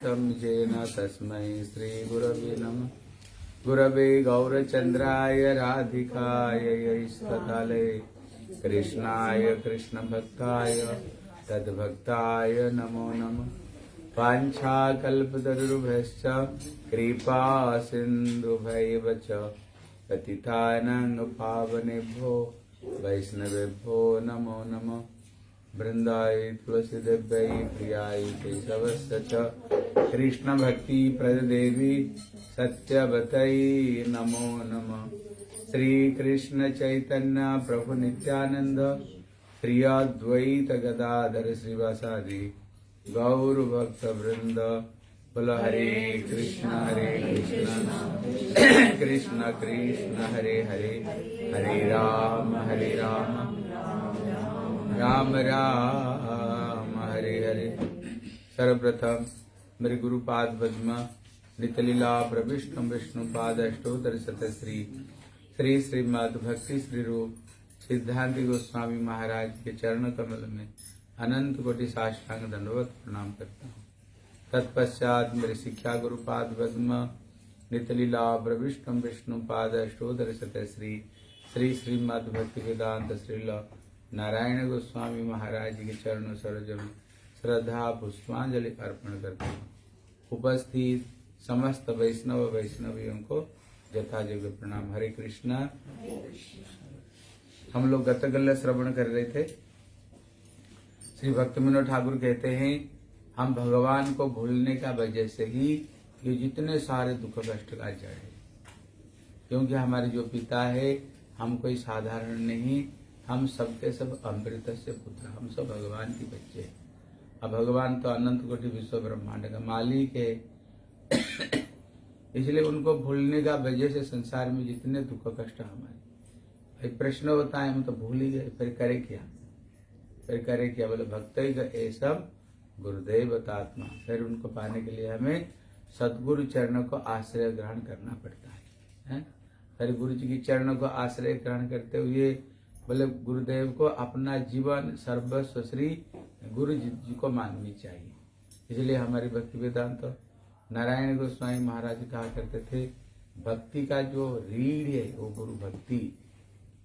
येन तस्मै श्रीगुरवे नमः। गुरवे गौरचन्द्राय राधिकाय यैस्तकाले कृष्णाय कृष्णभक्ताय तद्भक्ताय नमो नमः। वाञ्छाकल्पतरुभ्यश्च कृपा सिन्धुभैव च पतितानां पावनेभ्यो वैष्णवेभ्यो नमो नमः। वृंदाय तुलसीदेव्यै प्रियाय केशवस्य च कृष्ण भक्ति प्रदेवी सत्यवतै नमो नमः। श्री कृष्ण चैतन्य प्रभु नित्यानंद श्री अद्वैत गदाधर श्रीवासादि गौर भक्त वृंद बोलो हरे कृष्ण कृष्ण कृष्ण हरे हरे हरे राम राम राम हरे हरे। सर्वप्रथम मेरे गुरुपाद पद्म नितलीला प्रविष्णु विष्णु पाद अष्टोत्तर शतश्री श्री श्रीमद् भक्ति श्री रूप सिद्धांत गोस्वामी महाराज के चरण कमल में अनंत कोटि साष्टांग दंडवत प्रणाम करता हूँ। तत्पश्चात मेरे शिक्षा गुरुपाद पद्म नितलीला प्रविष्णु विष्णु पाद अष्टोत्तर शतश्री श्री श्रीमद् भक्ति वेदांत श्रील नारायण गोस्वामी महाराज के चरणों सरोज में श्रद्धा पुष्पांजलि अर्पण करते हैं। उपस्थित समस्त वैष्णव वैष्णवियों को यथायोग्य प्रणाम। हरे कृष्णा। हम लोग गतगल्ल श्रवण कर रहे थे। श्री भक्तिविनोद ठाकुर कहते हैं हम भगवान को भूलने का वजह से ही ये जितने सारे दुख कष्ट का जड़ है, क्योंकि हमारे जो पिता है हम कोई साधारण नहीं, हम सबके सब अमृत से पुत्र, हम सब भगवान के बच्चे हैं। अब भगवान तो अनंत कोटि विश्व ब्रह्मांड का मालिक है, इसलिए उनको भूलने का वजह से संसार में जितने दुख कष्ट हमारे प्रश्न होता है हम तो भूल ही गए, फिर करे क्या बोले भक्त ही गए सब गुरुदेव आत्मा। फिर उनको पाने के लिए हमें सदगुरु चरणों को आश्रय ग्रहण करना पड़ता है। फिर गुरु जी की चरणों को आश्रय ग्रहण करते हुए बोले गुरुदेव को अपना जीवन सर्वस्व श्री गुरु जी को माननी चाहिए। इसलिए हमारी भक्ति वेदांत नारायण गोस्वामी महाराज कहा करते थे भक्ति का जो रीढ़ है वो गुरु भक्ति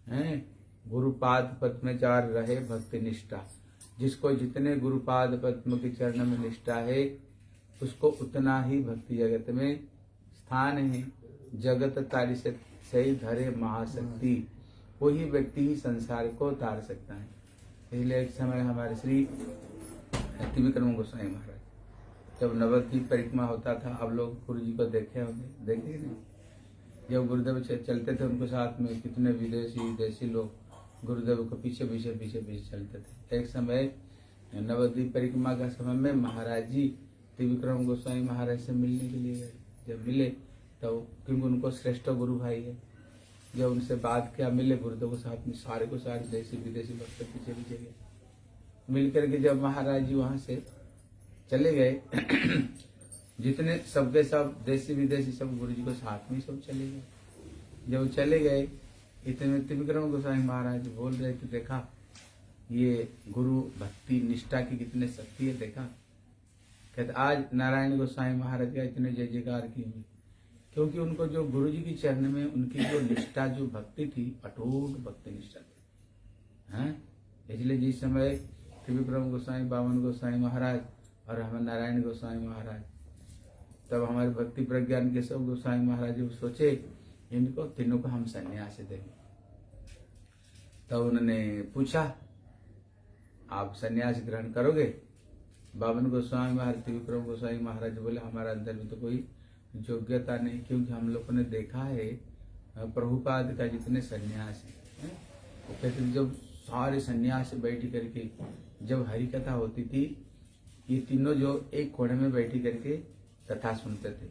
है। गुरुपाद पद्म में चार रहे भक्ति निष्ठा, जिसको जितने गुरुपाद पद्म के चरण में निष्ठा है उसको उतना ही भक्ति जगत में स्थान है। जगत तारी से सही धरे महाशक्ति, वही व्यक्ति ही संसार को तार सकता है। इसलिए एक समय हमारे श्री त्रिविक्रम गोस्वामी महाराज जब नवद्वीप परिक्रमा होता था, अब लोग गुरु जी को देखे होंगे, देखे नहीं? जब गुरुदेव चलते थे उनको साथ में कितने विदेशी लोग गुरुदेव को पीछे चलते थे। एक समय नवद्वीप परिक्रमा का समय में महाराज जी त्रिविक्रम गोस्वामी महाराज से मिलने के लिए गए। जब मिले तो क्योंकि उनको श्रेष्ठ गुरु भाई है, जब उनसे बात किया, मिले गुरुदेव के साथ में सारे को सारे देशी विदेशी भक्त पीछे गए। मिलकर के जब महाराज जी वहां से चले गए जितने सबके सब देशी विदेशी सब गुरु जी को साथ में सब चले गए। जब चले गए इतने त्रिविक्रम गोस्वामी महाराज बोल रहे थे देखा ये गुरु भक्ति निष्ठा की कितने शक्ति है। देखा कहते आज नारायण गोस्वामी महाराज का इतने जय जयकार की हुई, क्योंकि उनको जो गुरु जी की चरण में उनकी जो निष्ठा जो भक्ति थी अटूट भक्ति निष्ठा थी। इसलिए जिस समय त्रिविक्रम गोस्वामी बावन गोस्वामी महाराज और हमारे नारायण गोस्वामी महाराज, तब हमारे भक्ति प्रज्ञान के सब गोस्वामी महाराज जी सोचे इनको तीनों को हम संन्यास देंगे। तब उन्होंने पूछा आप संन्यास ग्रहण करोगे? बावन गोस्वामी महाराज त्रिविक्रम गोस्वामी महाराज बोले हमारे अंदर में तो कोई योग्यता नहीं, क्योंकि हम लोगों ने देखा है प्रभुपाद का जितने सन्यास है वो कहते जब सारे सन्यास बैठी करके जब हरि कथा होती थी ये तीनों जो एक कोने में बैठी करके कथा सुनते थे।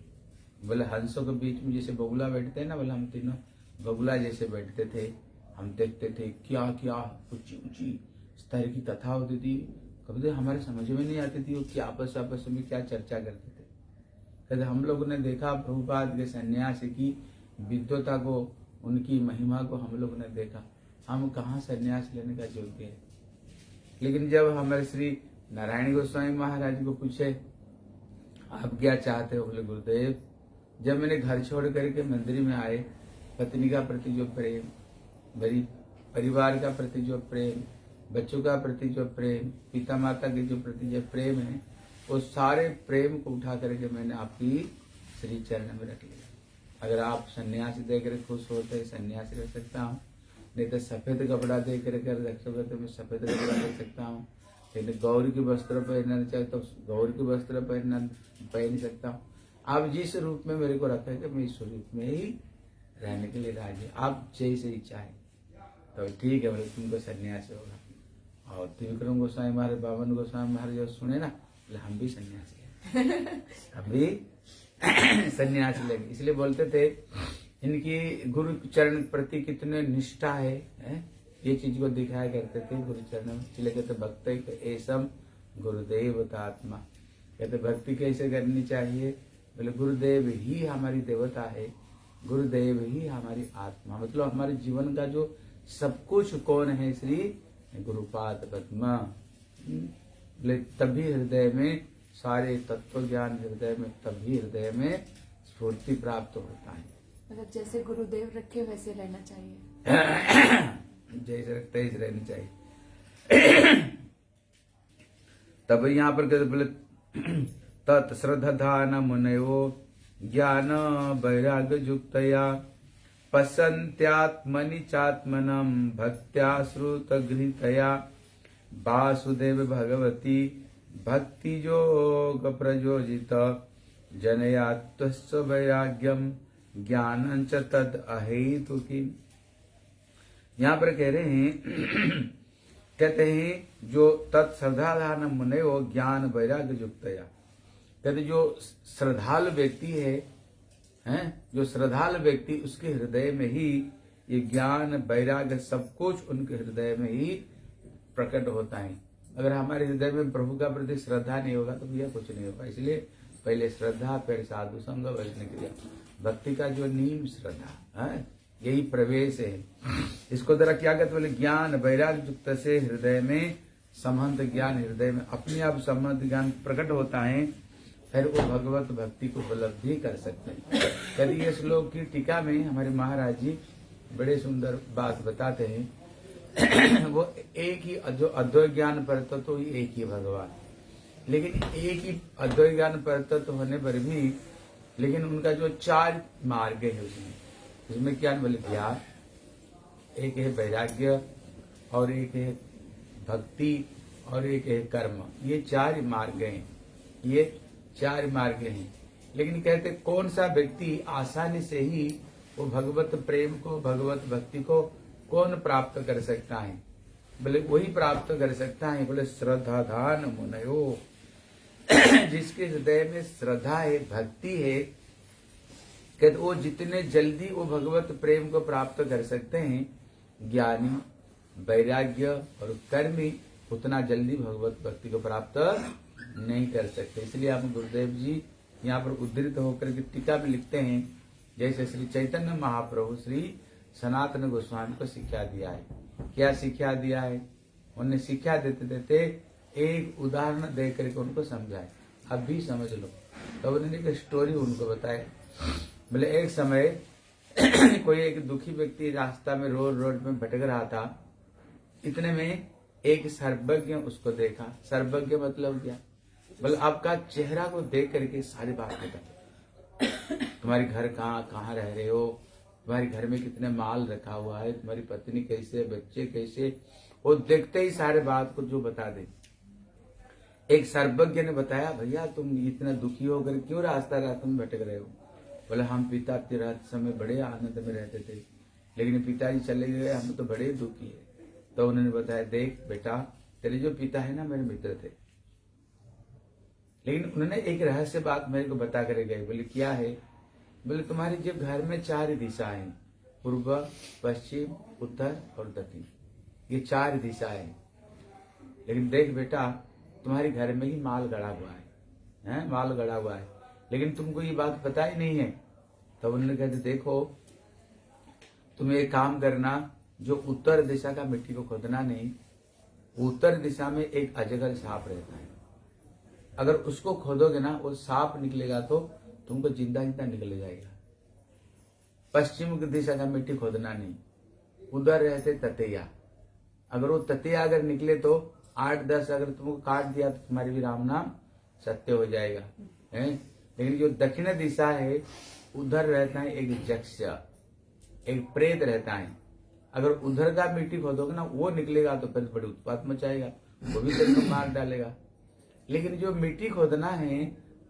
बोले हंसों के बीच में जैसे बगुला बैठते हैं ना, बोले हम तीनों बगुला जैसे बैठते थे। हम देखते थे क्या क्या ऊंची स्तर की कथा होती थी, कभी हमारे समझ में नहीं आती थी वो क्या आपस में क्या चर्चा करते थे। कहते हम लोगों ने देखा प्रभुपाद के सन्यास की विद्वता को, उनकी महिमा को हम लोगों ने देखा, हम कहाँ सन्यास लेने का योग्य है। लेकिन जब हमारे श्री नारायण गोस्वामी महाराज को पूछे आप क्या चाहते हो? बोले गुरुदेव, जब मैंने घर छोड़ करके मंदिर में आए, पत्नी का प्रति जो प्रेम, मेरी परिवार का प्रति जो प्रेम, बच्चों का प्रति जो प्रेम, पिता माता के जो प्रति जो प्रेम है, वो सारे प्रेम को उठा करके मैंने आपकी श्री चरण में रख लिया। अगर आप सन्यासी देकर खुश होते, सन्यासी रख सकता हूँ, नहीं तो सफेद कपड़ा दे करके रख सकते तो मैं सफेद कपड़ा रख सकता हूँ। लेकिन गौरी के वस्त्र पहनना चाहे तो गौरी के वस्त्र पहन सकता हूँ। आप जिस रूप में मेरे को रखेंगे मैं इस रूप में ही रहने के लिए राजी। आप जैसे इच्छा है तो ठीक है, बोले तुमको सन्यासी होगा। और त्रिविक्रम गोस्वामी महाराज, बावन गोस्वामी महाराज जब सुने ना, बोले हम भी सन्यासी हैं, हम भी सन्यासी लगे। इसलिए बोलते थे इनकी गुरु चरण प्रति कितने निष्ठा है, ये चीज को दिखाया करते थे गुरु चरण में। इसलिए कहते भक्त ऐसम गुरुदेव आत्मा। कहते भक्ति कैसे करनी चाहिए? बोले गुरुदेव ही हमारी देवता है, गुरुदेव ही हमारी आत्मा, मतलब हमारे जीवन का जो सब कुछ कौन है? श्री गुरुपाद पद्मा। बोले तभी हृदय में सारे तत्व ज्ञान, हृदय में तभी हृदय में स्फूर्ति प्राप्त होता है। मतलब जैसे गुरुदेव रखे वैसे रहना चाहिए, जैसे रखते ही रहनी चाहिए। तब यहाँ पर कहते बोले तत्श्रद्धान मुनयो ज्ञान वैराग्य युक्तया पश्यन्त्यात्मनि चात्मनं भक्त्या श्रुतगृहीतया वासुदेव भगवती भक्ति योग प्रयोजित जनयात्वस्य वैराग्यम ज्ञानं च तद अहेतुकी। यहाँ पर कह रहे हैं कहते हैं जो तत्श्रद्धान मुनयो ज्ञान वैराग्य युक्तया, कहते जो श्रद्धालु व्यक्ति है, जो श्रद्धालु व्यक्ति, उसके हृदय में ही ये ज्ञान वैराग्य सब कुछ उनके हृदय में ही प्रकट होता है। अगर हमारे हृदय में प्रभु का प्रति श्रद्धा नहीं होगा तो भैया कुछ नहीं होगा। इसलिए पहले श्रद्धा, फिर साधु संग, वैष्णव क्रिया। भक्ति का जो नीम श्रद्धा है, यही प्रवेश है। इसको जरा क्या कहते बोले ज्ञान वैराग्य युक्त से हृदय में संबंध ज्ञान, हृदय में अपने आप संबंध ज्ञान प्रकट होता है, फिर वो भगवत भक्ति को उपलब्धि कर सकते हैं। कभी ये श्लोक की टीका में हमारे महाराज जी बड़े सुंदर बात बताते हैं। वो एक ही जो अद्वैत ज्ञान पर तो एक ही भगवान, लेकिन एक ही अद्वैत ज्ञान पर तो होने पर भी, लेकिन उनका जो चार मार्ग है उसमें क्या बोले ज्ञान, एक है वैराग्य, और एक है भक्ति, और एक है कर्म। ये चार मार्ग हैं, ये चार मार्ग हैं। लेकिन कहते कौन सा व्यक्ति आसानी से ही वो भगवत प्रेम को, भगवत भक्ति को कौन प्राप्त कर सकता है? बोले वही प्राप्त कर सकता है, बोले श्रद्धाधान मुनयो, जिसके हृदय में श्रद्धा है, भक्ति है, कहते वो जितने जल्दी वो भगवत प्रेम को प्राप्त कर सकते हैं, ज्ञानी, वैराग्य और कर्मी उतना जल्दी भगवत भक्ति को प्राप्त नहीं कर सकते। इसलिए हम गुरुदेव जी यहाँ पर उद्धृत होकर के टीका में लिखते हैं, जैसे श्री चैतन्य महाप्रभु श्री सनातन गोस्वामी को शिक्षा दिया है। क्या शिक्षा दिया है? उन्हें शिक्षा देते देते एक उदाहरण दे करके उनको समझाए, अब भी समझ लो। तो उन्होंने एक स्टोरी उनको बताए। बोले एक समय कोई एक दुखी व्यक्ति रास्ता में रोड में भटक रहा था। इतने में एक सर्वज्ञ उसको देखा। सर्वज्ञ मतलब क्या? बोले आपका चेहरा को देख करके सारी बात बता, तुम्हारी घर कहाँ रह रहे हो, तुम्हारे घर में कितने माल रखा हुआ है, तुम्हारी पत्नी कैसे, बच्चे कैसे, वो देखते ही सारे बात को जो बता दे। एक सर्वज्ञ ने बताया, भैया तुम इतना दुखी होकर क्यों रास्ता में भटक रहे हो? बोले हम पिता रहते समय बड़े आनंद में रहते थे, लेकिन पिताजी चले गए, हम तो बड़े दुखी है। तो उन्होंने बताया, देख बेटा, तेरे जो पिता है ना मेरे मित्र थे, लेकिन उन्होंने एक रहस्य बात मेरे को बता कर गए। बोले क्या है? बोले तुम्हारे जब घर में चार दिशा है, पूर्व, पश्चिम, उत्तर और दक्षिण, ये चार दिशा है। लेकिन देख बेटा, तुम्हारे घर में ही माल गड़ा हुआ है, माल गड़ा हुआ है, लेकिन तुमको ये बात पता ही नहीं है। तब उन्होंने कहते, देखो तुम एक काम करना, जो उत्तर दिशा का मिट्टी को खोदना नहीं, उत्तर दिशा में एक अजगर सांप रहता है, अगर उसको खोदोगे ना, वो सांप निकलेगा तो तुमको जिंदा जिंदा निकल जाएगा। पश्चिम की दिशा का मिट्टी खोदना नहीं, उधर रहते ततैया, अगर वो ततैया अगर निकले तो 8-10 अगर तुमको काट दिया तो तुम्हारी भी राम नाम सत्य हो जाएगा, है। लेकिन जो दक्षिण दिशा है उधर रहता है एक यक्ष, एक प्रेत रहता है। अगर उधर का मिट्टी खोदोगे ना, वो निकलेगा तो फिर बड़ी उत्पात मचाएगा, वो भी तेरे को मार डालेगा। लेकिन जो मिट्टी खोदना है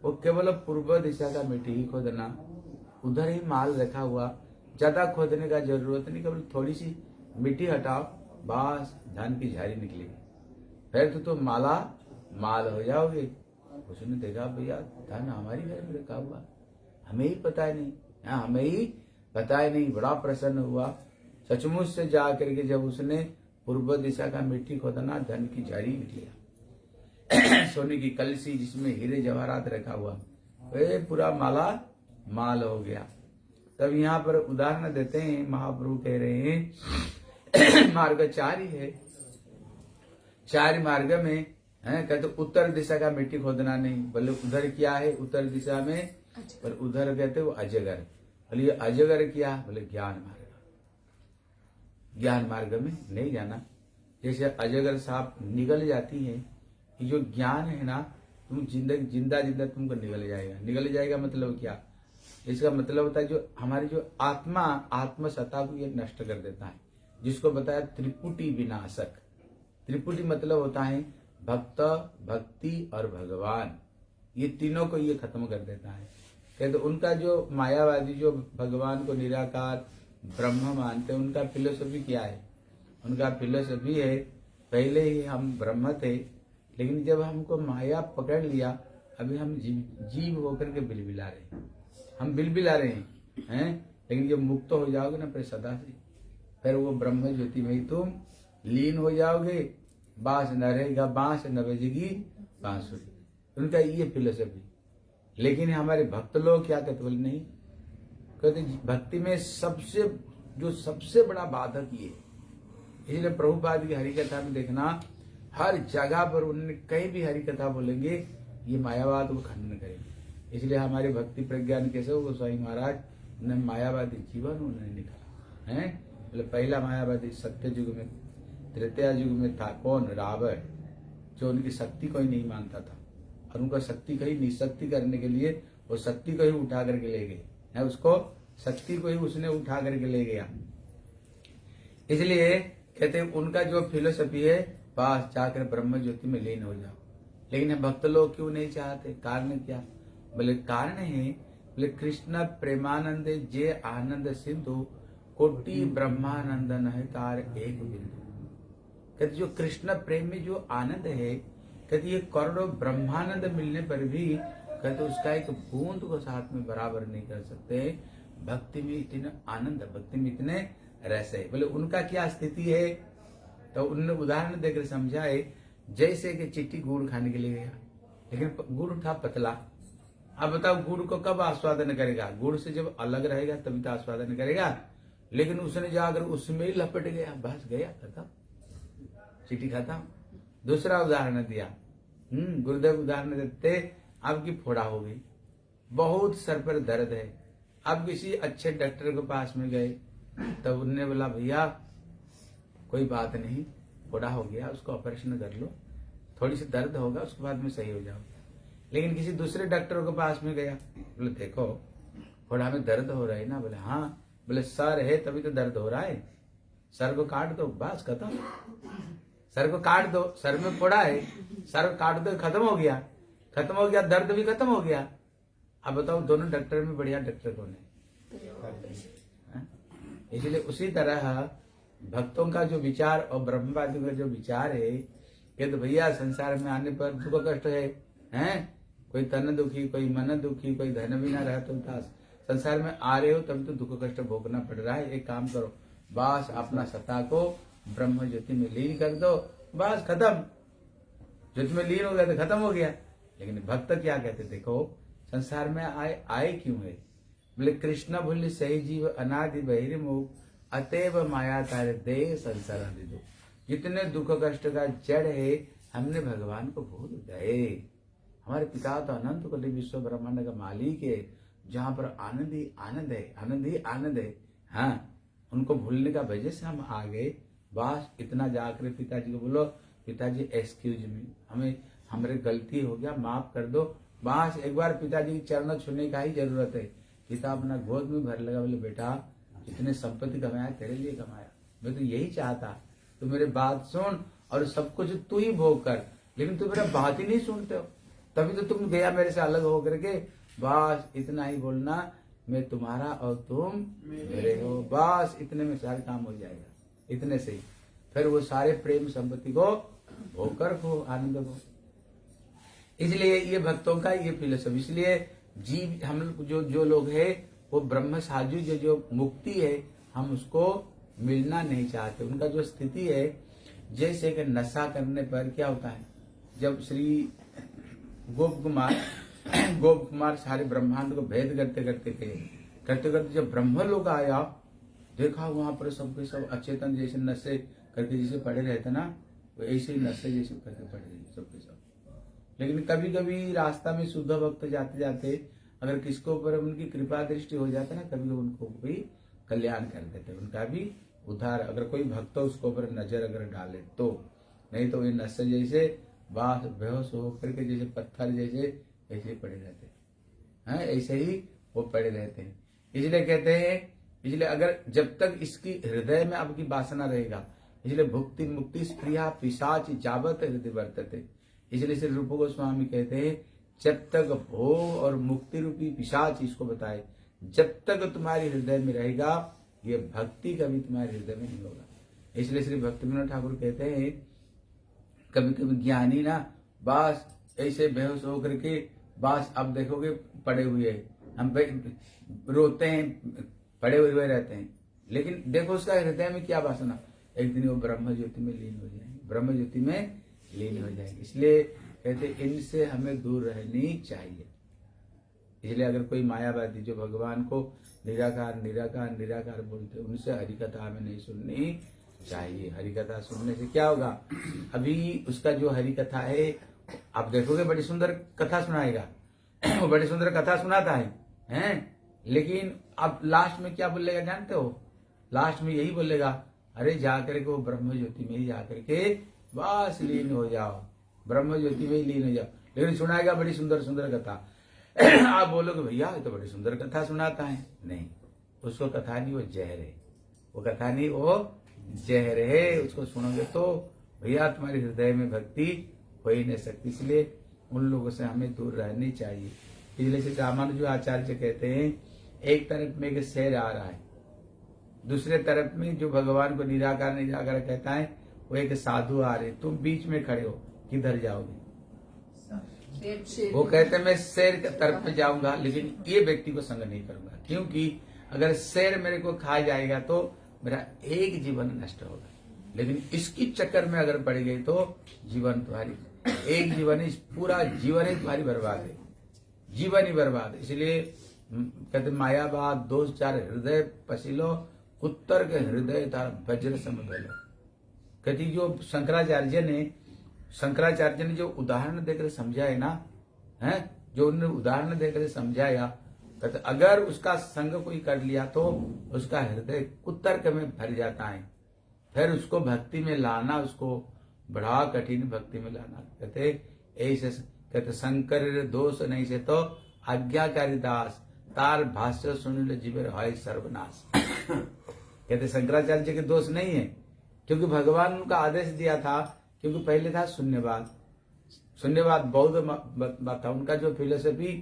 वो केवल पूर्व दिशा का मिट्टी ही खोदना, उधर ही माल रखा हुआ, ज्यादा खोदने का जरूरत नहीं, केवल थोड़ी सी मिट्टी हटाओ, बस धन की झाड़ी निकलेगी, फिर तो तुम माला माल हो जाओगे। उसने देखा भैया धन हमारी घर में रखा हुआ, हमें ही पता है नहीं, हमें ही पता है नहीं। बड़ा प्रसन्न हुआ, सचमुच से जा करके जब उसने पूर्व दिशा का मिट्टी खोदना, धन की झाड़ी निकली, सोने की कलसी जिसमें हीरे जवाहरात रखा हुआ, वे पूरा माला माल हो गया। तब यहाँ पर उदाहरण देते हैं, महाप्रभु कह रहे हैं मार्ग 4 ही है, 4 मार्ग में है, कहते उत्तर दिशा का मिट्टी खोदना नहीं, बोले उधर क्या है उत्तर दिशा में, पर उधर कहते वो अजगर, बोले ये अजगर क्या, बोले ज्ञान मार्ग, ज्ञान मार्ग में नहीं जाना। जैसे अजगर सांप निगल जाती है, ये जो ज्ञान है ना, तुम जिंदगी जिंदा जिंदा तुमको निगल जाएगा। निगल जाएगा मतलब क्या, इसका मतलब होता है जो हमारी जो आत्मा आत्म सत्ता को ये नष्ट कर देता है, जिसको बताया त्रिपुटी विनाशक। त्रिपुटी मतलब होता है भक्त, भक्ति और भगवान, ये तीनों को ये खत्म कर देता है। कहते उनका जो मायावादी जो भगवान को निराकार ब्रह्म मानते हैं, उनका फिलोसफी क्या है, उनका फिलोसफी है पहले ही हम ब्रह्म थे, लेकिन जब हमको माया पकड़ लिया, अभी हम जीव होकर के बिलबिला रहे हैं, हम बिलबिला रहे हैं, लेकिन जब मुक्त हो जाओगे ना फिर सदा से, फिर वो ब्रह्म ज्योति में ही तुम लीन हो जाओगे, बांस न रहेगा बांस, न बजेगी बांसुरी, उनका ये फिलोसफी। लेकिन हमारे भक्त लोग क्या कहते, बोले नहीं, कहते भक्ति में सबसे बड़ा बाधक ये। इसलिए प्रभुपाद की हरि कथा में देखना, हर जगह पर उन्होंने कहीं भी हरि कथा बोलेंगे ये मायावाद को खंडन करेंगे। इसलिए हमारे भक्ति प्रज्ञान केशव गोस्वामी महाराज ने मायावादी जीवन उन्होंने निकाला है। मतलब पहला मायावादी सत्य युग में, त्रेता युग में था कौन, रावण, जो उनकी शक्ति को ही नहीं मानता था, और उनका शक्ति को ही निशक्ति करने के लिए वो शक्ति को ही उठा करके ले गए है, उसको शक्ति को ही उसने उठा करके ले गया। इसलिए कहते हैं उनका जो फिलोसफी है, पास जाकर ब्रह्म ज्योति में लीन हो जाओ। लेकिन भक्त लोग क्यों नहीं चाहते, कारण क्या, बोले कारण है, बोले कृष्ण प्रेमानंद जे आनंद सिंधु, कोटि ब्रह्मानंद नहीं तार एक बिंदु। कहते जो कृष्ण प्रेम में जो आनंद है, कहते ये करोड़ों ब्रह्मानंद मिलने पर भी कहते उसका एक बूंद को साथ में बराबर नहीं कर सकते। भक्ति में इतने आनंद, भक्ति में इतने रस है। बोले उनका क्या स्थिति है, तो उन्होंने उदाहरण देकर समझाए, जैसे कि चिट्टी गुड़ खाने के लिए गया, लेकिन गुड़ था पतला। अब बताओ गुड़ को कब आस्वादन करेगा, गुड़ से जब अलग रहेगा तभी तो आस्वादन करेगा। लेकिन उसने जाकर उसमें ही लपट गया, बस गया, खत्म, चिट्टी खत्म। दूसरा उदाहरण दिया, गुरुदेव उदाहरण देते, आपकी फोड़ा हो गई, बहुत सर पर दर्द है, अब किसी अच्छे डॉक्टर के पास में गए, तब उनने बोला भैया कोई बात नहीं, फोड़ा हो गया, उसको ऑपरेशन कर लो, थोड़ी सी दर्द होगा, उसके बाद में सही हो जाओ। लेकिन किसी दूसरे डॉक्टर के पास में गया, बोले देखो फोड़ा में दर्द हो रहा है ना, बोले हाँ, बोले सर है तभी तो दर्द हो रहा है, सर को काट दो, बस खत्म, सर को काट दो, सर में फोड़ा है, सर काट दो, खत्म हो गया, खत्म हो गया, दर्द भी खत्म हो गया। अब बताओ दोनों डॉक्टर में बढ़िया डॉक्टर कौन है? इसलिए उसी तरह भक्तों का जो विचार और ब्रह्मवादियों का जो विचार है कि तो भैया संसार में आने पर दुख कष्ट है, कोई तन दुखी, कोई मन दुखी, कोई धन भी ना रहा, तुम संसार में आ रहे हो तभी तो दुख कष्ट भोगना पड़ रहा है। एक काम करो, बस अपना सत्ता को ब्रह्म ज्योति में लीन कर दो, बस खत्म, ज्योति में लीन हो गया तो खत्म हो गया। लेकिन भक्त क्या कहते, देखो संसार में आए क्यों है, बोले कृष्ण भूल सही जीव अनादि बहिर्मुख, अतएव माया तारे दे संसार दो। जितने दुख कष्ट का जड़ है हमने भगवान को भूल गए, हमारे पिता तो अनंत कोटि विश्व ब्रह्मांड का मालिक है, जहाँ पर आनंद ही आनंद है, आनंद ही आनंद है। हाँ, उनको भूलने का वजह से हम आ गए। बस इतना जाकर पिताजी को बोलो, पिताजी एक्सक्यूज मी, हमें हमारे गलती हो गया, माफ कर दो। बस एक बार पिताजी के चरण छूने का ही जरूरत है। पिता अपना गोद में भर लगा, बोले बेटा जितने संपत्ति कमाया तेरे लिए कमाया, मैं तो यही चाहता, तू मेरे बात सुन और सब कुछ तू ही भोग कर, लेकिन तू मेरा बात ही नहीं सुनते हो, तभी तो तुम गया मेरे से अलग हो करके। बस इतना ही बोलना, मैं तुम्हारा और तुम मेरे हो, बस इतने में सारे काम हो जाएगा, इतने से ही। फिर वो सारे प्रेम संपत्ति को भोग कर हो, आनंद हो। इसलिए ये भक्तों का ये फिलोसफी। इसलिए जीव हम जो लोग हैं वो ब्रह्म साजु जो मुक्ति है, हम उसको मिलना नहीं चाहते। उनका जो स्थिति है, जैसे कि नशा करने पर क्या होता है, जब श्री गोप कुमार सारे ब्रह्मांड को भेद करते करते जब ब्रह्म लोग आया, देखा वहां पर सबके सब अचेतन जैसे नशे करके जैसे पड़े रहते ना, वो ऐसे ही नशे जैसे करके पड़े रहते सबके सब। लेकिन कभी कभी रास्ता में शुद्ध भक्त जाते जाते अगर किसको ऊपर उनकी कृपा दृष्टि हो जाता ना, कभी उनको भी कल्याण कर देते, उनका भी उद्धार, अगर कोई भक्त उसको ऊपर नजर अगर डाले तो। नहीं तो ये नशे जैसे बास बेहोश हो करके जैसे पत्थर जैसे ऐसे पड़े रहते हैं, ऐसे ही वो पड़े रहते हैं। इसलिए कहते हैं, इसलिए अगर जब तक इसकी हृदय में आपकी वासना रहेगा, इसलिए भुक्ति मुक्ति स्प्रिया पिशाच जावत हृदय वर्तते। इसलिए श्री रूप गोस्वामी कहते हैं, जब तक भोग और मुक्ति रूपी पिशाच इसको बताए, जब तक तुम्हारे हृदय में रहेगा, ये भक्ति कभी तुम्हारे हृदय में नहीं होगा। इसलिए श्री भक्ति विनोद ठाकुर कहते हैं, कभी कभी ज्ञानी ना बस ऐसे बेहोश होकर के बस अब देखोगे पड़े हुए, हम रोते हैं, पड़े हुए रहते हैं, लेकिन देखो उसका हृदय में क्या वासना, एक दिन वो ब्रह्म ज्योति में लीन हो जाएंगे, ब्रह्म ज्योति में लीन हो जाएंगे। इसलिए कहते इनसे हमें दूर रहनी चाहिए। इसलिए अगर कोई मायावादी जो भगवान को निराकार निराकार निराकार बोलते, उनसे हरिकथा हमें नहीं सुननी चाहिए। हरिकथा सुनने से क्या होगा, अभी उसका जो हरिकथा है आप देखोगे बड़ी सुंदर कथा सुनाएगा, वो बड़ी सुंदर कथा सुनाता है, लेकिन अब लास्ट में क्या बोलेगा जानते हो, लास्ट में यही बोलेगा, अरे जाकर के वो ब्रह्म ज्योति में ही जाकर के बस लीन हो जाओ, ब्रह्म ज्योति में ही लीन हो जाओ। लेकिन सुनाएगा बड़ी सुंदर सुंदर कथा, आप बोलोगे भैया ये तो बड़ी सुंदर कथा सुनाता है, नहीं, उसको कथा नहीं, वो जहर है, वो कथा नहीं, वो जहर है। उसको सुनोगे तो भैया तुम्हारे हृदय में भक्ति हो ही नहीं सकती। इसलिए उन लोगों से हमें दूर रहनी चाहिए। इसलिए से रामानुज आचार्य कहते हैं, एक तरफ में एक शेर आ रहा है, दूसरे तरफ में जो भगवान को निराकार निराकार कहता है वो एक साधु आ रहे, तुम बीच में खड़े हो, किधर जाओगे? वो कहते हैं मैं शेर की तरफ में जाऊंगा, लेकिन ये व्यक्ति को संग नहीं करूंगा, क्योंकि अगर शेर मेरे को खा जाएगा तो मेरा एक जीवन नष्ट होगा, लेकिन इसकी चक्कर में अगर पड़ गई तो जीवन तुम्हारी, एक जीवन ही, पूरा जीवन ही तुम्हारी बर्बाद है, जीवन ही बर्बाद। इसलिए कहते मायावाद दोष चार हृदय पसीलो, उत्तर के हृदय तार वज्र सम भेलो। कहती जो शंकराचार्य ने जो उदाहरण देकर समझाए ना, है जो उन्होंने उदाहरण देकर समझाया, कहते अगर उसका संग कोई कर लिया तो उसका हृदय उत्तर्क में भर जाता है, फिर उसको भक्ति में लाना, उसको बड़ा कठिन भक्ति में लाना। कहते ऐसे कहते शंकर दोष नहीं से तो आज्ञाकारी दास, तार भाष्य सुन जीवर है सर्वनाश। कहते शंकराचार्य के दोष नहीं है, क्योंकि भगवान उनका आदेश दिया था, क्योंकि पहले था शून्यवाद बौद्ध बात था उनका जो फिलोसफी,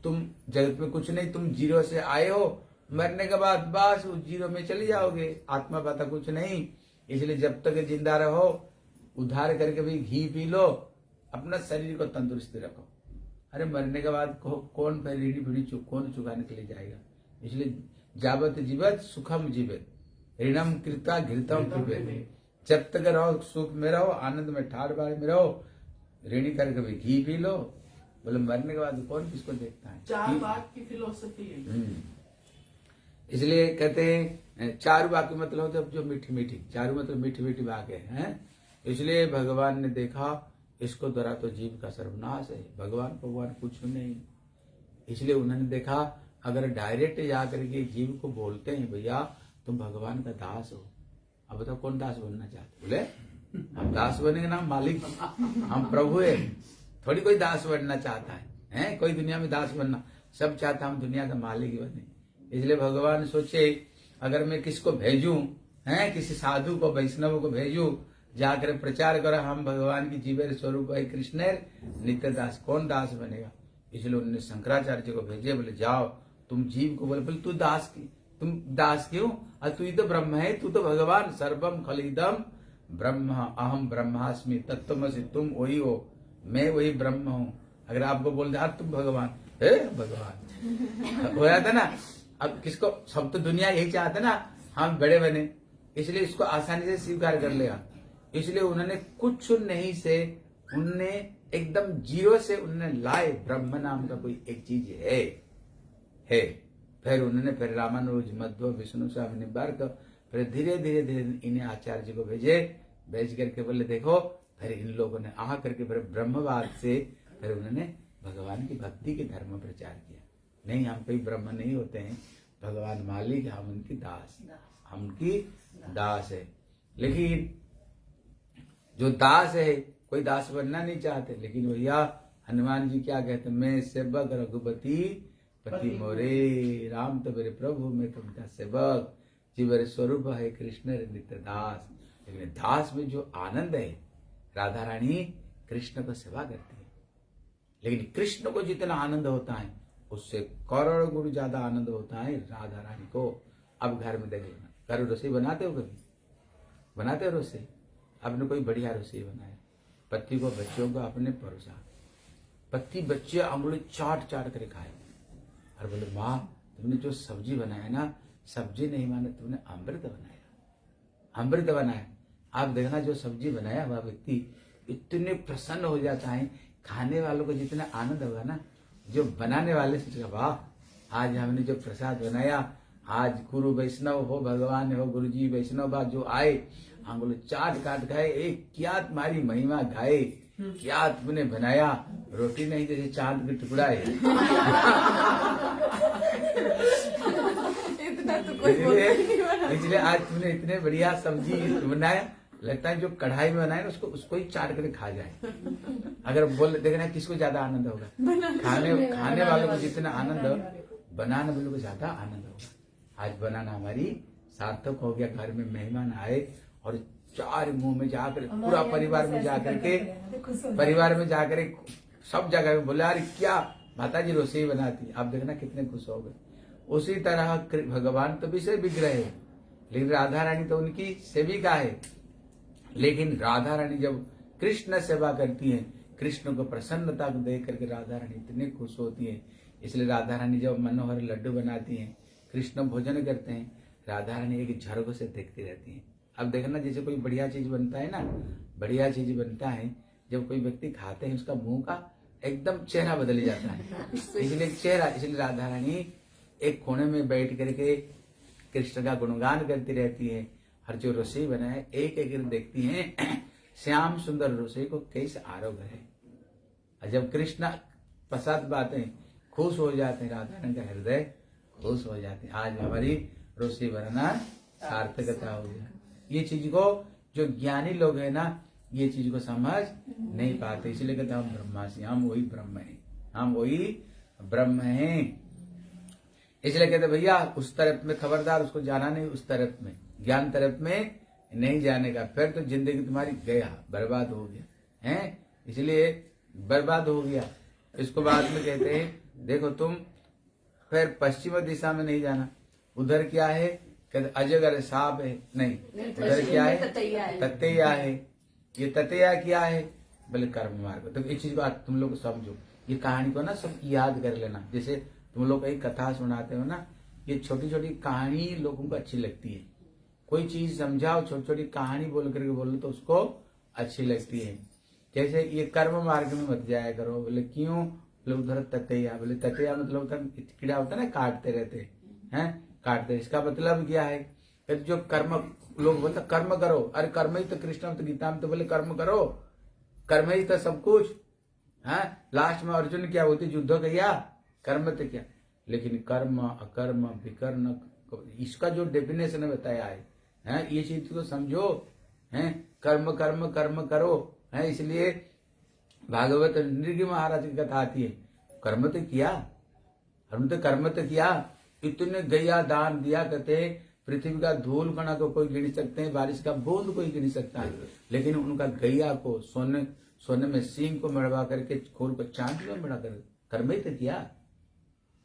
तुम जगत में कुछ नहीं, तुम जीरो से आए हो, मरने के बाद बस उस जीरो में चले जाओगे, आत्मा पाता कुछ नहीं। इसलिए जब तक जिंदा रहो, उधार करके भी घी पी लो, अपना शरीर को तंदुरुस्त रखो। अरे मरने के बाद कौन रीढ़ी पीढ़ी कौन चुकाने के लिए जाएगा? इसलिए जावत जीवत सुखम जीवित, ऋणम कृता घृतम पिबेत। जब तक रहो सुख में रहो, आनंद में ठाड़ बाड़ में रहो, ऋणी करके भी घी पी लो, बोले मरने के बाद कौन किसको देखता है? चार बात की फिलोसफी है। इसलिए कहते हैं चारू बाग के मतलब होते जो मीठी मीठी, चारू मतलब मीठी मीठी बाग है। इसलिए भगवान ने देखा इसको द्वारा तो जीव का सर्वनाश है, भगवान कुछ नहीं। इसलिए उन्होंने देखा अगर डायरेक्ट जाकर के जीव को बोलते हैं भैया तुम भगवान का दास हो, अब बताओ कौन दास बनना चाहते? बोले हम दास बनेंगे ना, मालिक हम प्रभु है, थोड़ी कोई दास बनना चाहता है? कोई दुनिया में दास बनना, सब चाहता हम दुनिया का मालिक ही बने। इसलिए भगवान सोचे अगर मैं किसको भेजूं, किसी साधु को वैष्णव को भेजूं, जाकर प्रचार करो हम भगवान की जीवेर स्वरूप है कृष्ण नित्य दास, कौन दास बनेगा? इसलिए उन्होंने शंकराचार्य जी को भेजे, बोले जाओ तुम जीव को बोले तू दास की, तुम दास क्यों? तू ही तो ब्रह्म है, तू तो भगवान, सर्वम खलिदम ब्रह्म अहम ब्रह्मास्मि तत्वमसि, तुम वही हो, मैं वही ब्रह्म हूँ। अगर आपको बोल दे तुम भगवान है, भगवान हो जाता ना। अब किसको, सब तो दुनिया यही चाहते ना हम बड़े बने, इसलिए इसको आसानी से स्वीकार कर लेगा। इसलिए उन्होंने कुछ नहीं से उनने एकदम जीरो से उन्होंने लाए ब्रह्म नाम का कोई एक चीज है। फिर उन्होंने फिर रामानुज मध्व विष्णु स्वामी निम्बार्क फिर धीरे धीरे धीरे इन्हें आचार्य जी को भेज करके बोले देखो, फिर इन लोगों ने आ करके फिर ब्रह्मवाद से फिर उन्होंने भगवान की भक्ति के धर्म प्रचार किया। नहीं हम कोई ब्रह्म नहीं होते हैं, भगवान मालिक, हम उनकी दास, हम उनकी दास है। लेकिन जो दास है कोई दास बनना नहीं चाहते, लेकिन भैया हनुमान जी क्या कहते, मैं सेवक रघुपति पति मोरे, राम तो मेरे प्रभु मैं तो उनका सेवक, जीवर स्वरूप है कृष्ण नित्य दास। लेकिन दास में जो आनंद है, राधा रानी कृष्ण को सेवा करती है, लेकिन कृष्ण को जितना आनंद होता है उससे करोड़ गुरु ज्यादा आनंद होता है राधा रानी को। अब घर में देख लेना, घर रसोई बनाते हो, कभी बनाते हो रसोई? आपने कोई बढ़िया रसोई बनाया, पति को बच्चों को आपने परोसा, पति बच्चे अंगुली चाट चाट कर खाए और बोले माँ तुमने जो सब्जी बनाया ना, सब्जी नहीं माने तुमने अमृत बनाया, अमृत बनाया। आप देखना जो सब्जी बनाया वह व्यक्ति इतने प्रसन्न हो जाता है, खाने वालों को जितना आनंद होगा ना, जो बनाने वाले से वाह आज हमने जो प्रसाद बनाया, आज गुरु वैष्णव हो, भगवान हो, गुरु जी वैष्णव जो आए अंगुली चाट काट खाए, एक क्या तुम्हारी महिमा गाए, क्या तुमने बनाया, रोटी नहीं जैसे चांद का टुकड़ा है। इसलिए आज तुमने इतने बढ़िया सब्जी बनाया, लगता है जो कढ़ाई में बनाए ना उसको ही चाट कर खा जाए। अगर बोल देखना किसको ज्यादा आनंद होगा, खाने वालों को जितना आनंद हो, बनाने वालों को ज्यादा आनंद होगा। आज बनाना हमारी सार्थक हो गया, घर में मेहमान आए और चार मुंह में जाकर पूरा परिवार में जाकर के सब जगह में बोले यार क्या माता जी रसोई बनाती, आप देखना कितने खुश हो गए। उसी तरह भगवान तो विषय विग्रह है, लेकिन राधा रानी तो उनकी सेविका है। लेकिन राधा रानी जब कृष्ण सेवा करती है, कृष्ण को प्रसन्नता को देख करके राधा रानी इतनी खुश होती है। इसलिए राधा रानी जब मनोहर लड्डू बनाती हैं, कृष्ण भोजन करते हैं, राधा रानी एक झरोखे से देखती रहती है। अब देखना जैसे कोई बढ़िया चीज बनता है ना, बढ़िया चीज बनता है, जब कोई व्यक्ति खाते हैं उसका मुंह का एकदम चेहरा बदल जाता है। इसलिए राधा रानी एक कोने में बैठ करके कृष्ण का गुणगान करती रहती है। हर जो रसोई बनाए एक एक देखती हैं, श्याम सुंदर रसोई को कैसे आरोग्य है। और जब कृष्ण पसंद बातें खुश हो जाते हैं, राधा रानी का हृदय खुश हो जाते हैं। आज हमारी रसोई बनाना सार्थकता हो गया। ये चीज को जो ज्ञानी लोग है ना, ये चीज को समझ नहीं पाते, इसलिए कहते हम ब्रह्मासी, हम वही ब्रह्म हैं, हम वही ब्रह्म हैं। इसलिए कहते भैया उस तरफ में खबरदार, उसको जाना नहीं, उस तरफ में ज्ञान तरफ में नहीं जाने का, फिर तो जिंदगी तुम्हारी गया, बर्बाद हो गया है। इसलिए बर्बाद हो गया। इसको बाद में कहते हैं देखो तुम फिर पश्चिम दिशा में नहीं जाना, उधर क्या है, कहते अजगर सांप है, नहीं उधर क्या है, ततैया है। ये ततैया क्या है, बोले कर्म मार्ग। तो इस चीज को तुम लोग समझो, ये कहानी को ना सब याद कर लेना। जैसे तुम लोग कहीं कथा सुनाते हो ना, ये छोटी छोटी कहानी लोगों को अच्छी लगती है। कोई चीज समझाओ, छोटी छोटी कहानी बोल करके बोलो तो उसको अच्छी लगती है। जैसे ये कर्म मार्ग में मत जाया करो, बोले क्यों, बोले उधर ततैया, बोले ततैया मतलब होता कीड़ा होता है ना, काटते रहते हैं, काटते। इसका मतलब क्या है, जो कर्म लोग बोलते कर्म करो, अरे कर्म ही तो कृष्ण तो गीता में तो बोले कर्म करो, कर्म ही तो सब कुछ है। लास्ट में अर्जुन क्या होती, युद्ध किया, कर्म तो क्या, लेकिन कर्म अकर्म विकर्ण इसका जो डेफिनेशन बताया है, ये चीज को समझो है। कर्म कर्म कर्म करो है, इसलिए भागवत नृग महाराज की कथा आती है, कर्म तो किया, हम तो कर्म तो किया, इतने गैया दान दिया कहते, पृथ्वी का धूल कणा को कोई गिन सकते हैं, बारिश का बूंद कोई गिन सकता है, लेकिन उनका गैया को सोने में सींग को मड़वा करके खोल को चांदी में मड़ा कर कर्म ही तो किया।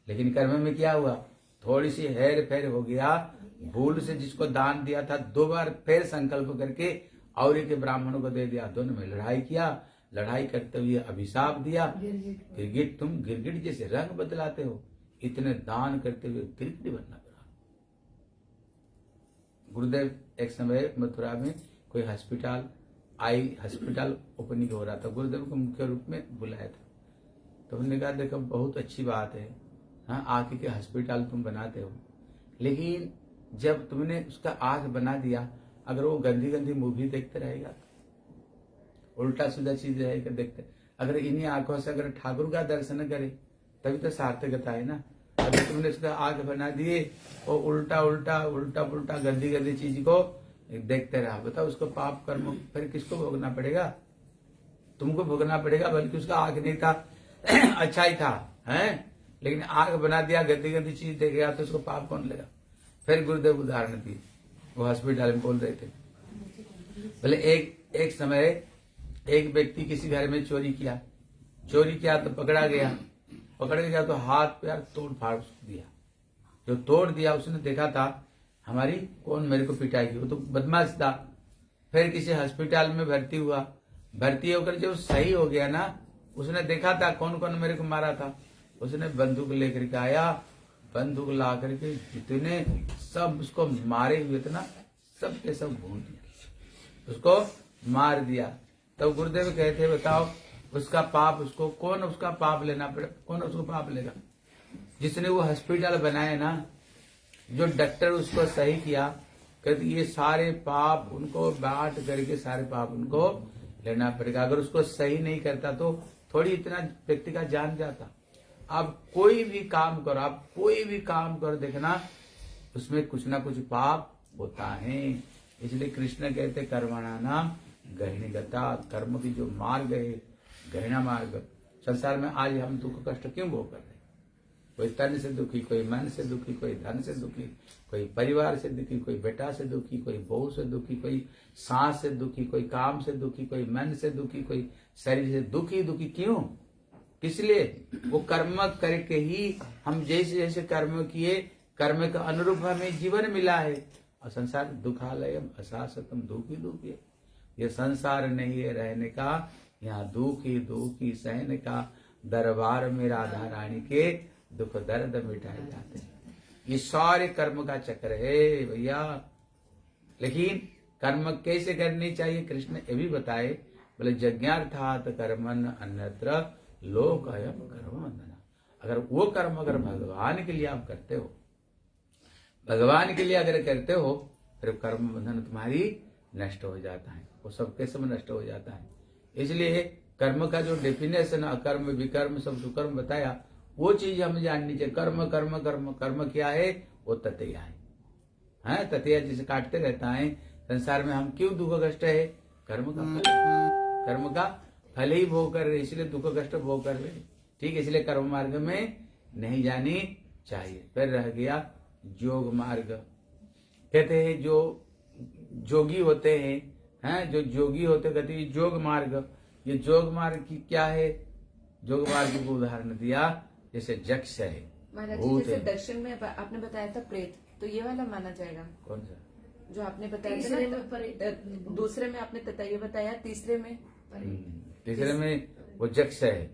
लेकिन कर्म में क्या हुआ, थोड़ी सी हेर फेर हो गया, भूल से जिसको दान दिया था 2 बार फिर संकल्प करके और एक ब्राह्मणों को दे दिया, दोनों में लड़ाई किया, लड़ाई करते हुए अभिशाप दिया, गिरगिट तुम गिरगिट जैसे रंग बदलाते हो, इतने दान करते हुए गिरगिट बनना पड़ा। गुरुदेव एक समय मथुरा में कोई हॉस्पिटल ओपनिंग हो रहा था, गुरुदेव को मुख्य रूप में बुलाया था, तो उन्होंने कहा देखो बहुत अच्छी बात है, हाँ आँख के हॉस्पिटल तुम बनाते हो, लेकिन जब तुमने उसका आँख बना दिया, अगर वो गंदी गंदी मूवी देखते रहेगा, उल्टा सीधा चीज रहेगा देखते, अगर इन्हीं आंखों से अगर ठाकुर का दर्शन करे तभी तो सार्थकता है ना। अगर तुमने उसका आंख बना दिए और उल्टा उल्टा उल्टा पुल्टा गंदी गंदी चीज को देखते रहा, बताओ उसको पाप कर्म फिर किसको भोगना पड़ेगा, तुमको भोगना पड़ेगा, बल्कि उसका आंख नहीं था अच्छा ही था है, लेकिन आंख बना दिया, गंदी गंदी चीज देखेगा तो उसको पाप कौन लेगा। फिर गुरुदेव उदाहरण दिए, वो हॉस्पिटल में बोल रहे थे, बोले एक समय एक व्यक्ति किसी घर में चोरी किया तो पकड़ा गया तो हाथ पैर तोड़ फाड़ दिया, जो तोड़ दिया उसने देखा था हमारी कौन मेरे को पिटाएगी, वो तो बदमाश था। फिर किसी हॉस्पिटल में भर्ती होकर जब सही हो गया ना, उसने देखा था कौन कौन मेरे को मारा था, उसने बंदूक लेकर के आया, बंदूक ला करके जितने सब उसको मारे हुए थे ना, सब के सब भून दिया, उसको मार दिया। तब गुरुदेव कहते बताओ उसका पाप उसको कौन उसका पाप लेना पड़े, कौन उसको पाप लेगा, जिसने वो हॉस्पिटल बनाए ना, जो डॉक्टर उसको सही किया, कहते ये सारे पाप उनको बांट करके सारे पाप उनको लेना पड़ेगा। अगर उसको सही नहीं करता तो थोड़ी इतना व्यक्ति का जान जाता। आप कोई भी काम करो देखना उसमें कुछ ना कुछ पाप होता है। इसलिए कृष्ण कहते कर्मणा नाम गहनी गता, कर्म की जो मार्ग है गहना मार्ग। संसार में आज हम दुख कष्ट क्यों भोग कर रहे हैं? कोई तन से दुखी, कोई मन से दुखी, कोई धन से दुखी, कोई परिवार से दुखी, कोई बेटा से दुखी, कोई बहू से दुखी, कोई सांस से दुखी, कोई काम से दुखी, कोई मन से दुखी, कोई शरीर से दुखी। क्यों? इसलिए वो कर्म करके ही हम जैसे जैसे कर्म किए, कर्म का अनुरूप हमें जीवन मिला है। और संसार दुखालयम अशाश्वतम, दुखी है। ये संसार नहीं है रहने का, यहाँ दुखी सहने का। दरबार में राधा रानी के दुख दर्द मिटाए जाते हैं। ये सारे कर्म का चक्र है भैया। लेकिन कर्म कैसे करनी चाहिए कृष्ण ये भी बताए, बोले यज्ञार्थात कर्मन अन्यत्र लोकयम कर्मबंधना। अगर वो कर्म अगर भगवान के लिए आप करते हो, भगवान के लिए अगर करते हो, फिर कर्म बंधन तुम्हारी नष्ट हो जाता है, वो सबके सब नष्ट हो जाता है। इसलिए कर्म का जो डेफिनेशन अकर्म विकर्म सब सुकर्म बताया, वो चीज हमें जाननी चाहिए। कर्म कर्म कर्म कर्म क्या है? वो ततैया है, ततैया जिसे काटते रहता है। संसार में हम क्यों दुख कष्ट है? कर्म का फल, कर्म का फल ही भोग कर रहे, इसलिए दुख कष्ट भोग कर रहे। ठीक, इसलिए कर्म मार्ग में नहीं जानी चाहिए। फिर रह गया योग मार्ग। कहते हैं जो जोगी होते हैं, जो जोगी होते कहते हैं योग मार्ग। ये योग मार्ग की क्या है? योग मार्ग को उदाहरण दिया जैसे यक्ष है, महाराज जी, जैसे दर्शन में आपने बताया था प्रेत, तो ये वाला माना जाएगा? कौन सा? जो आपने बताया था ना, दूसरे में आपने ततैया बताया, तीसरे में वो यक्ष है,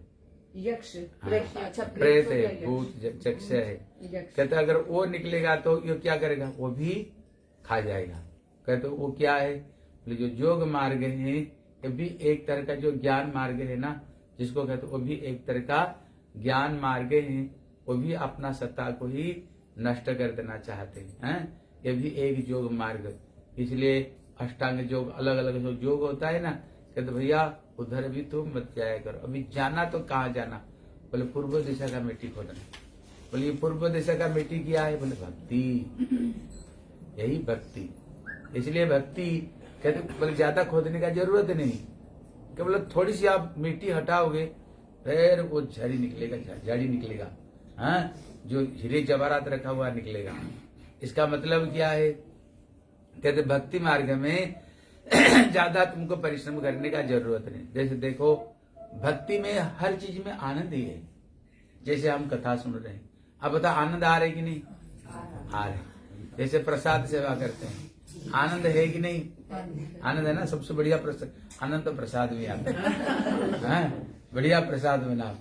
यक्ष। अच्छा, प्रेत है, भूत यक्ष है। कहते अगर वो निकलेगा तो ये क्या करेगा? वो भी खा जाएगा। कहते वो क्या है? जो योग मार्ग है, ये भी एक तरह का जो ज्ञान मार्ग है ना, जिसको कहते वो भी एक तरह का ज्ञान मार्ग है। वो भी अपना सत्ता को ही नष्ट कर देना चाहते हैं। ये भी एक योग मार्ग। इसलिए अष्टांग योग, अलग अलग जो योग होता है ना, कहते भैया उधर भी तुम मत जाया करो। अभी जाना तो कहाँ जाना? बोले पूर्व दिशा का मिट्टी खोदना। बोले ये पूर्व दिशा का मिट्टी क्या है? बोले भक्ति, यही भक्ति। इसलिए भक्ति कहते, बोले ज्यादा खोदने का जरूरत नहीं, केवल थोड़ी सी आप मिट्टी हटाओगे फिर वो झड़ी निकलेगा, झाड़ी निकलेगा। हाँ, जो हीरे जवाहरात रखा हुआ निकलेगा। इसका मतलब क्या है? कहते भक्ति मार्ग में ज्यादा तुमको परिश्रम करने का जरूरत नहीं। जैसे देखो, भक्ति में हर चीज में आनंद ही है। जैसे हम कथा सुन रहे हैं, अब बता आनंद आ रहे कि नहीं? आ रहे। जैसे प्रसाद सेवा करते हैं, आनंद है कि नहीं? आनंद है ना। सबसे बढ़िया प्रसाद, आनंद तो प्रसाद में आता है। बढ़िया प्रसाद में नाम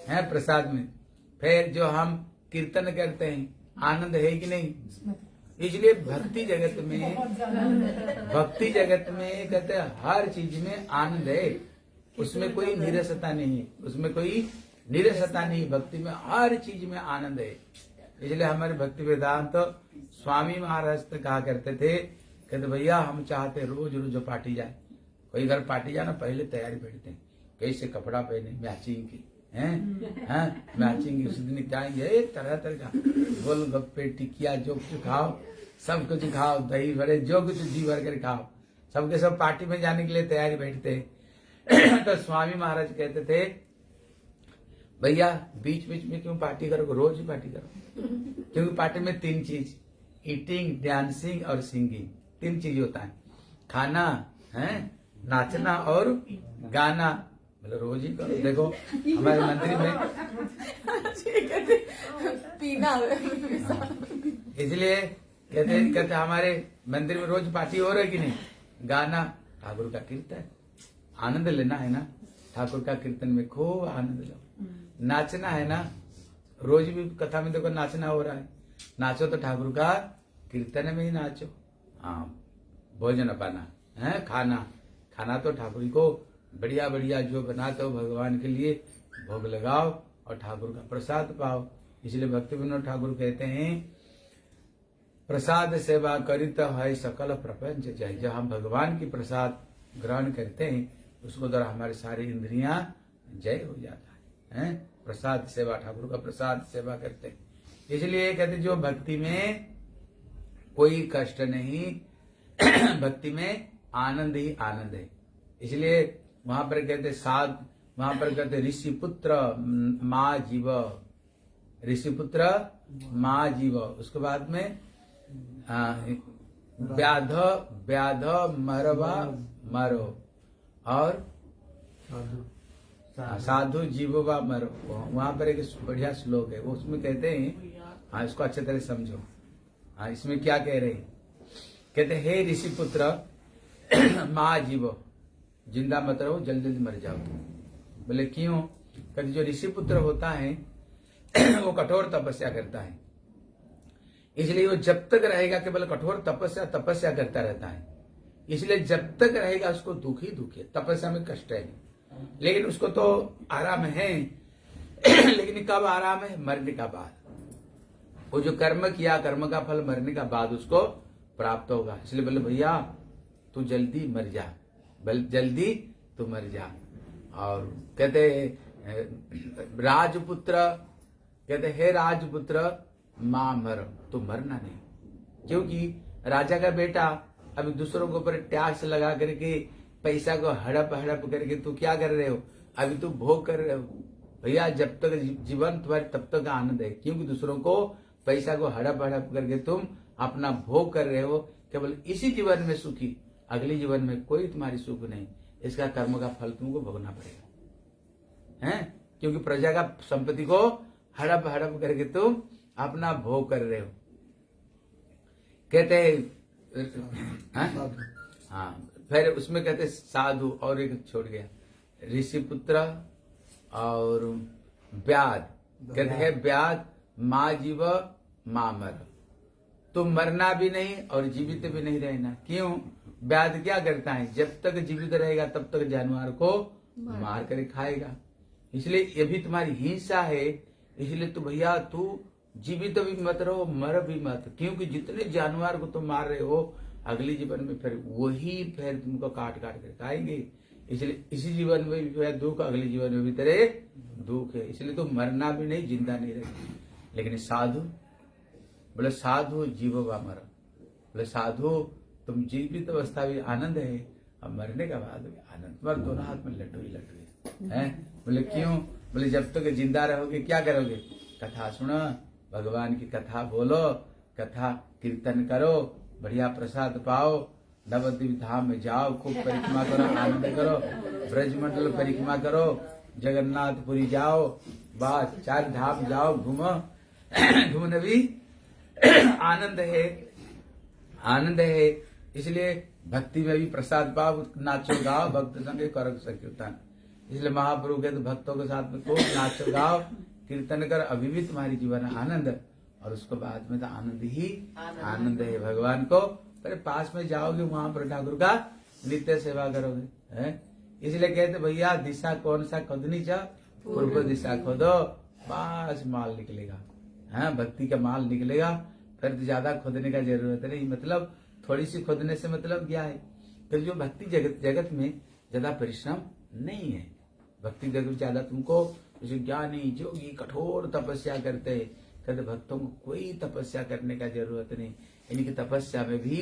है, प्रसाद में। फिर जो हम कीर्तन करते हैं, आनंद है कि नहीं? इसलिए भक्ति जगत में कहते हैं हर चीज में आनंद है, उसमें कोई नीरसता नहीं है, उसमें कोई नीरसता नहीं। भक्ति में हर चीज में आनंद है। इसलिए हमारे भक्ति वेदांत स्वामी महाराज तो कहा करते थे, कहते भैया हम चाहते रोज रोज पार्टी जाए। कोई घर पार्टी जाए ना, पहले तैयारी बैठते हैं, कैसे कपड़ा पहने, मैचिंग की हैं, मैचिंग। उस दिन जाएंगे तरह तरह का गोलगप्पे, टिकिया, जो कुछ खाओ, सब कुछ खाओ, दही बड़े, जो कुछ जी भर कर खाओ। सबके सब पार्टी में जाने के लिए तैयारी बैठते। तो स्वामी महाराज कहते थे, भैया बीच बीच में क्यों पार्टी करो, रोज ही पार्टी करो। क्योंकि पार्टी में 3 चीज, ईटिंग, डांसिंग और सिंगिंग, 3 चीज होता है। खाना है, नाचना और गाना। बोले रोज ही करो। देखो हमारे मंदिर में पीना, इसलिए कहते हमारे मंदिर में रोज पार्टी हो रही कि नहीं? गाना, ठाकुर का कीर्तन, आनंद लेना है ना, ठाकुर का कीर्तन में खूब आनंद लो। नाचना है ना, रोज भी कथा में देखो नाचना हो रहा है, नाचो तो ठाकुर का कीर्तन में ही नाचो। हाँ, भोजन पाना है, खाना तो ठाकुर को बढ़िया बढ़िया जो बनाते हो भगवान के लिए भोग लगाओ और ठाकुर का प्रसाद पाओ। इसलिए भक्ति विनोद ठाकुर कहते हैं, प्रसाद सेवा करित है सकल प्रपंच जय। जब हम भगवान की प्रसाद ग्रहण करते हैं, उसको द्वारा हमारी सारी इंद्रियां जय हो जाता है। प्रसाद सेवा, ठाकुर का प्रसाद सेवा करते हैं। इसलिए कहते जो भक्ति में कोई कष्ट नहीं, भक्ति में आनंद ही आनंद है। इसलिए वहां पर कहते साध, वहां पर कहते ऋषि पुत्र माँ जीव, ऋषि पुत्र माँ जीव। उसके बाद में व्याध व्याध मरवा मरो और साधु जीववा मरो। वहां पर एक बढ़िया श्लोक है, वो उसमें कहते हैं, हाँ इसको अच्छे तरह समझो। हाँ, इसमें क्या कह रहे हैं? कहते हे ऋषि पुत्र माँ जीव, जिंदा मत रहो, जल्दी जल्दी मर जाओ। बोले क्यों? कहते जो ऋषि पुत्र होता है वो कठोर तपस्या करता है, इसलिए वो जब तक रहेगा केवल कठोर तपस्या करता रहता है। इसलिए जब तक रहेगा उसको दुख ही दुख है, तपस्या में कष्ट है, लेकिन उसको तो आराम है। लेकिन कब आराम है? मरने का बाद। वो जो कर्म किया, कर्म का फल मरने का बाद उसको प्राप्त होगा। इसलिए बोले भैया तू जल्दी मर जा, जल्दी तू मर जा। और कहते राजपुत्र, कहते हे राजपुत्र मां मर, तो मरना नहीं। क्योंकि राजा का बेटा अभी दूसरों के ऊपर टैक्स लगा करके पैसा को हड़प हड़प करके तू क्या कर रहे हो? अभी तू भोग कर रहे हो। भैया जब तक जीवन तुम्हारे तब तक आनंद है, क्योंकि दूसरों को पैसा को हड़प हड़प करके तुम अपना भोग कर रहे हो। केवल इसी जीवन में सुखी, अगले जीवन में कोई तुम्हारी सुख नहीं। इसका कर्म का फल तुमको भोगना पड़ेगा, हैं? क्योंकि प्रजा का संपत्ति को हड़प हड़प करके तुम अपना भोग कर रहे हो। कहते हैं हाँ, फिर उसमें कहते साधु, और एक छोड़ गया, ऋषि पुत्र और व्याध। कहते हैं व्याध माँ जीव माँ मर, तुम मरना भी नहीं और जीवित भी नहीं रहना। क्यों? व्याध क्या करता है? जब तक जीवित रहेगा तब तक जानवर को मार कर खाएगा। इसलिए ये भी तुम्हारी हिंसा है। इसलिए तो भैया तू जीवित भी मत रहो, मर भी मत, क्योंकि जितने जानवर को तुम मार रहे हो अगले जीवन में फिर वही फिर तुमको काट काट कर खाएंगे। इसलिए इसी जीवन में भी है दुख, अगले जीवन में भी तेरे दुख है, इसलिए तू मरना भी नहीं, जिंदा नहीं रहेगी। लेकिन साधु बोले साधु जीवो व मर, बोले साधु तुम जीवित अवस्था भी आनंद है और मरने का बाद भी आनंद, मर दोनों हाथ में लड्डू ही लड्डू है। बोले क्यों? बोले जब तक जिंदा रहोगे क्या करोगे? कथा सुनो, भगवान की कथा बोलो, कथा कीर्तन करो, बढ़िया प्रसाद पाओ, नवद्वीप धाम में जाओ, खूब परिक्रमा करो, आनंद करो, ब्रजमंडल परिक्रमा करो, जगन्नाथपुरी जाओ, बस 4 धाम जाओ, घूमो, घूमने भी आनंद है, आनंद है। इसलिए भक्ति में भी प्रसाद पाओ, नाचो गाओ, भक्त संगे करो संकीर्तन। इसलिए महाप्रभु के तो भक्तों के साथ में खूब नाचो गाओ, कीर्तन कर, अभी भी तुम्हारी जीवन आनंद, और उसको बाद में तो आनंद ही आनंद है। भगवान को पर पास में जाओगे, वहां पर ठाकुर का नित्य सेवा करोगे, है। इसलिए कहते भैया दिशा कौन सा खोदनी चाह, पूर्व दिशा खोदो, बस माल निकलेगा, हाँ भक्ति का माल निकलेगा। फिर तो ज्यादा खोदने का जरूरत नहीं, मतलब थोड़ी सी खोदने से मतलब क्या है? तो जो भक्ति जगत में ज्यादा परिश्रम नहीं है, भक्ति जगत में ज्यादा तुमको जैसे ज्ञानी जोगी कठोर तपस्या करते हैं, कहते भक्तों को कोई तपस्या करने का जरूरत नहीं, इनकी तपस्या में भी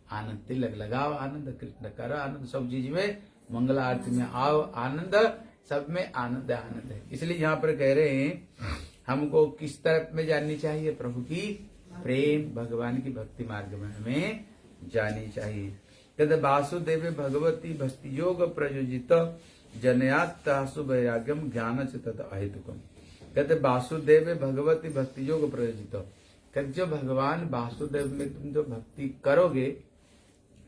आनंद, तिलक लगाओ आनंद, कृष्ण करो आनंद, सब चीज में मंगल आरती में आओ आनंद, सब में आनंद आनंद है। इसलिए यहाँ पर कह रहे हैं हमको किस तरफ में जाननी चाहिए? प्रभु की प्रेम, भगवान की भक्ति मार्ग में हमें जानी चाहिए। कहते वासुदेव भगवती भक्ति योग प्रयोजित जनयात सुवैराग्यम ज्ञान से तथा अहेतुकम। कहते वासुदेव भगवती भक्ति योग प्रयोजित, कहते जो भगवान वासुदेव में तुम जो भक्ति करोगे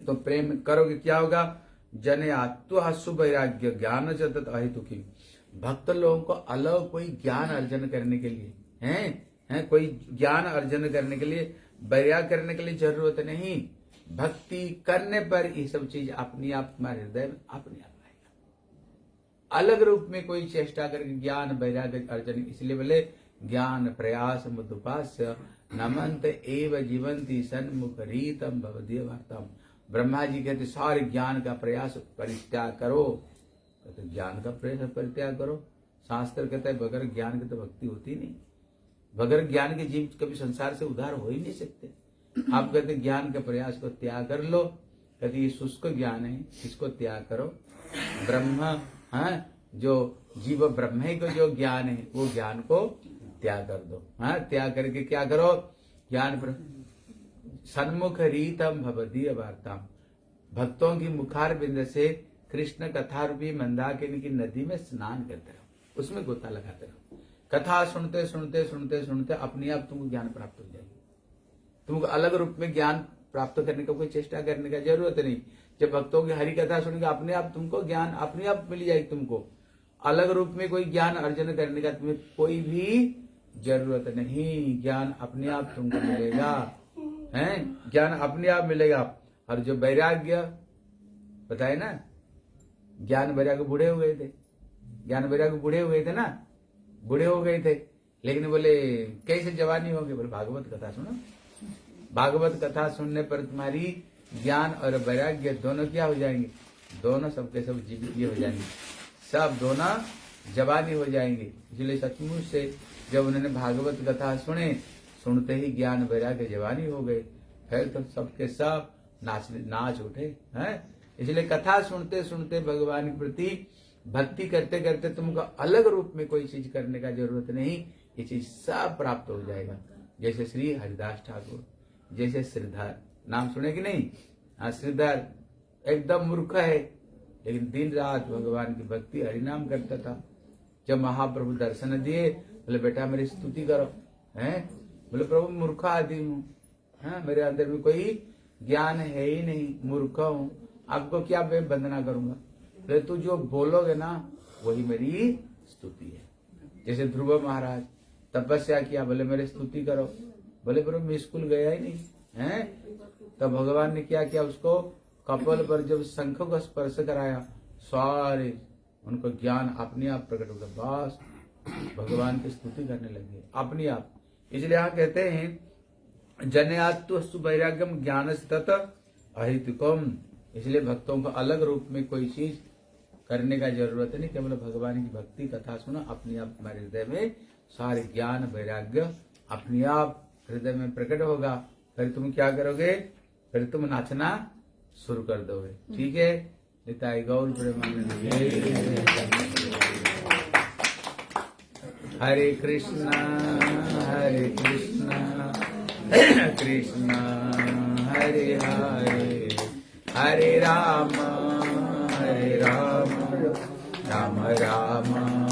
तो प्रेम करोगे, क्या होगा? जनयात्व सुवैराग्य ज्ञान से तथा अहेतुकी, भक्त लोगों को अलग कोई ज्ञान अर्जन करने के लिए हैं कोई ज्ञान अर्जन करने के लिए, वैराग्य करने के लिए जरूरत नहीं, भक्ति करने पर ये सब चीज अपने आप तुम्हारे हृदय में अपने आप आएगा। अलग रूप में कोई चेष्टा करके ज्ञान वैराग्य अर्जन, इसलिए बोले ज्ञान प्रयास मुदुपास्य नमंत एव जीवंती सन्मुख रीतम भवदीय वार्ताम। ब्रह्मा जी कहते सारे ज्ञान का प्रयास परित्याग करो, कहते ज्ञान का प्रयास परित्याग करो। शास्त्र कहता है बगैर ज्ञान की तो भक्ति होती नहीं, बगैर ज्ञान के जीव कभी संसार से उद्धार हो ही नहीं सकते। आप कहते ज्ञान के प्रयास को त्याग कर लो, कहते ये शुष्क ज्ञान है, इसको त्याग करो। ब्रह्म जो जीव ब्रह्म को जो ज्ञान है वो ज्ञान को त्याग कर दो, त्याग करके क्या करो? ज्ञान सन्मुख रीतम भवदीय वार्ताम, भक्तों की मुखार बिंद से कृष्ण कथा रूपी मंदाकिनी की नदी में स्नान करते रहो, उसमें गोता लगाते रहो। कथा सुनते सुनते सुनते सुनते अपने आप तुमको ज्ञान प्राप्त हो जाएगी। तुमको अलग रूप में ज्ञान प्राप्त करने का कोई चेष्टा करने का जरूरत नहीं। जब भक्तों की हरि कथा सुनेंगे अपने आप तुमको ज्ञान अपने आप मिल जाएगी। तुमको अलग रूप में कोई ज्ञान अर्जन करने का तुम्हें कोई भी जरूरत नहीं, ज्ञान अपने आप तुमको मिलेगा, हैं ज्ञान अपने आप मिलेगा। और जो वैराग्य बताए ना, ज्ञान वैराग्य बूढ़े हो गए थे, ज्ञान वैराग्य बूढ़े हो गए थे ना, बूढ़े हो गए थे, लेकिन बोले कैसे जवानी होगी? बोले भागवत कथा सुनो, भागवत कथा सुनने पर तुम्हारी ज्ञान और वैराग्य दोनों क्या हो जाएंगे? दोनों सबके सब जीवित हो जाएंगे, सब दोनों जवानी हो जाएंगे। इसलिए सचमुच से जब उन्होंने भागवत कथा सुने, सुनते ही ज्ञान वैराग्य जवानी हो गए, फिर तो सबके सब नाच उठे हैं। इसलिए कथा सुनते सुनते भगवान के प्रति भक्ति करते करते तुमको अलग रूप में कोई चीज करने का जरूरत नहीं, ये चीज सब प्राप्त हो जाएगा। जैसे श्री हरिदास ठाकुर, जैसे श्रीधर, नाम सुने कि नहीं? हाँ, श्रीधर एकदम मूर्ख है, लेकिन दिन रात भगवान की भक्ति हरिनाम करता था। जब महाप्रभु दर्शन दिए, बोले बेटा मेरी स्तुति करो, हैं? बोले प्रभु मूर्ख आदमी हूँ, मेरे अंदर में कोई ज्ञान है ही नहीं, मूर्ख हूँ, आपको क्या मैं वंदना करूंगा? बोले तू जो बोलोगे ना वही मेरी स्तुति है। जैसे ध्रुव महाराज तपस्या किया, बोले मेरे स्तुति करो, बोले प्रभु मैं स्कूल गया ही नहीं है। तब भगवान ने क्या किया? उसको कपाल पर जब शंख को स्पर्श कराया, सारे उनको ज्ञान अपने आप प्रकट हो गया, बस भगवान की स्तुति करने लगे अपने आप। इसलिए यहाँ कहते हैं जनयात्व सुवैराग्यम ज्ञान तत् अहितुकम, इसलिए भक्तों को अलग रूप में कोई चीज करने का जरूरत है नहीं, केवल भगवान की भक्ति कथा सुनो, अपने आप तुम्हारे हृदय में सारे ज्ञान वैराग्य अपने आप हृदय में प्रकट होगा। फिर तुम क्या करोगे, फिर तुम नाचना शुरू कर दोगे। ठीक है, निताई गौर प्रेमानंद। हरे कृष्णा कृष्णा हरे हरे, हरे राम राम राम